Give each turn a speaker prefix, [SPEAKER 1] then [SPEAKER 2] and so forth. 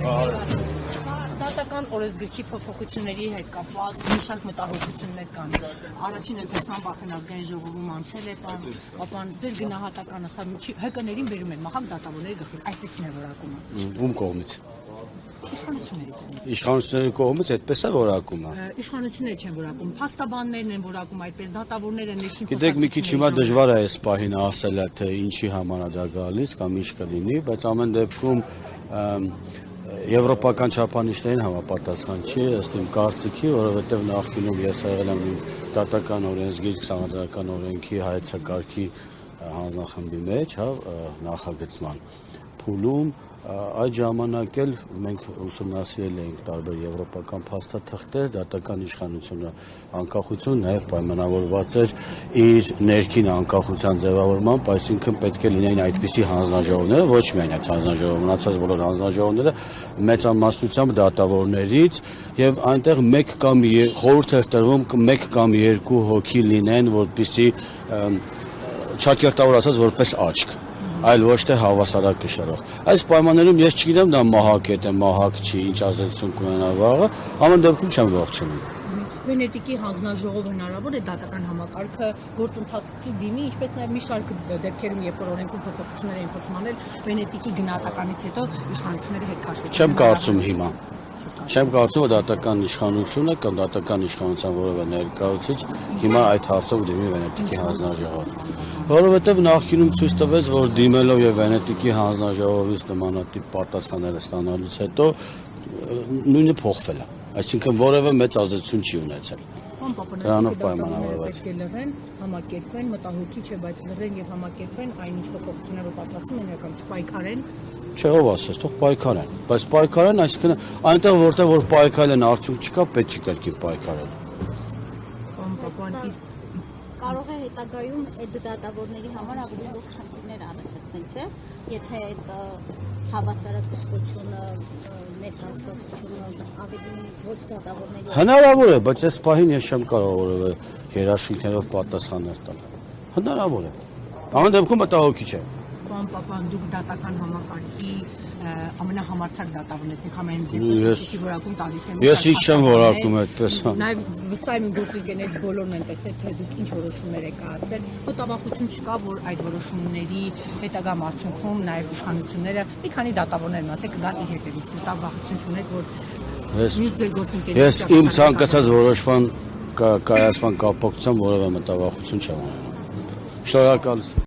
[SPEAKER 1] Դատական օրենսգրքի փոփոխությունների հետ կապված մի շարք մտահոգություններ կան։ Առաջին ընթացան Վախեն ազգային ժողովում անցել է պապան ձեր գնահատականը սա ՀԿ-ներին վերում են մահակ դատավորների գլխին, այսպեսին է որակումը։
[SPEAKER 2] Ում կողմից։
[SPEAKER 1] Իշխանությունների
[SPEAKER 2] Իշխանությունների կողմից այդպես է որակումը։
[SPEAKER 1] Իշխանությունները չեն որակում, փաստաբաններն են որակում այդպես, դատավորները ներքին
[SPEAKER 2] Գիտեք, մի քիչ հիմա դժվար է այս պահին ասել, թե ինչի համար է դա գալիս կամ ինչ կլինի, բայց ամեն դեպքում եվրոպական չափանիշներին համապատասխան չի, ըստ իմ կարծիքի, որովհետև նախկինում ես եղել եմ դատական օրենսգիր 20-ական օրենքի հայեցակարգի հանձնախմբի մեջ, նախագծման փուլում, այդ ժամանակ էլ մենք ուսումնասիրել էինք տարբեր եվրոպական փաստաթղթեր, դատական իշխանությունը անկախություն նաև պայմանավորված էր իր ներքին անկախության ձևավորմամբ, այսինքն պետք է լինեին այդպիսի հանձնաժողովները, ոչ միայն այդ հանձնաժողովը, մնացած բոլոր հանձնաժողովները մեծամասնությամբ դատավորներից եւ այնտեղ խորհուրդ էր տրվում 1 կամ 2 հոգի լինեն, որպեսզի ճակերտավոր ասած որպես աչք այլ ոչ թե հավասարակշռող։ Այս պայմաններում ես չգիտեմ դա մահակ է, թե մահակ չի, ինչ ազդեցություն կունենա վաղը, ամեն դեպքում չեմ ողջունում։
[SPEAKER 1] Վենետիկի հանձնաժողով հնարավոր է դատական համակարգը գործընթաց սկսի դիմի, ինչպես նաև մի շարք դեպքերում, երբ որ օրենքում փոփոխություններ էին փորձում անել, Վենետիկի գնահատականից հետո իշխանությունների հետ քաշվեցին։
[SPEAKER 2] Չեմ կարծում հիմա։ Չեմ կարծում, որ դատական իշխանությունը կամ դատական իշխանության որևէ ներկայացուցիչ հիմա այդ հարցով դիմի Վենետիկի հանձնաժողով։ Որովհետև նախկինում ցույց տվեց, որ դիմելով եւ Վենետիկի հանձնաժողովից նմանատիպ պատասխանները ստանալուց հետո նույնը փոխվել է, այսինքն որևէ մեծ ազդեցություն չի ունեցել։ Դրանով պայմանավորված
[SPEAKER 1] է լռեն, համակերպվեն, մտահոգիչ է, բայց լռեն եւ համակերպվեն, այնինչ փոփոխությունները պատրաստում են եկամ չպայքարեն։
[SPEAKER 2] Չէ, ով ասես, թող պայքարեն, բայց պայքարեն, այսինքն այնտեղ որտեղ որ պայքարեն արդյունք չկա, պետք չի կրկին պայքարել։
[SPEAKER 3] Կարող է հետագայում այդ դատավորների համար ավելի լուրջ խնդիրներ առաջացնել, չէ՞, եթե այդ հավասարակշռությունը, ներկայացվածությունը ավելի ոչ դատավորների
[SPEAKER 2] Հնարավոր է, բայց այս պահին ես չեմ կարող որևէ երաշխիքներով պատասխաններ տալ։ Հնարավոր է։ Ամեն դեպքում մտահոգիչ է։
[SPEAKER 1] Պարոն Պապան, դուք դատական համակարգի ամենահամարձակ դատավորն եք, ամեն ձևի որակում տալիս եմ։
[SPEAKER 2] Ես ինչ չեմ որակում այդպես։
[SPEAKER 1] Նաև վստահ եմ գործընկերներից բոլորն են տեսել, թե դուք ինչ որոշումներ եք կայացրել։ Մտավախություն չկա, որ այդ որոշումների հետագա արդյունքում նաև իշխանությունները մի քանի դատավորներ մնացել կգան իր հետևից։ Մտավախություն չունեք, որ մյուս ձեր գործընկերներից
[SPEAKER 2] Ես իմ ցանկացած որոշման կայացման կապակցությամբ որևէ մտավախություն չեմ ունենում։ Շնորհակալ եմ։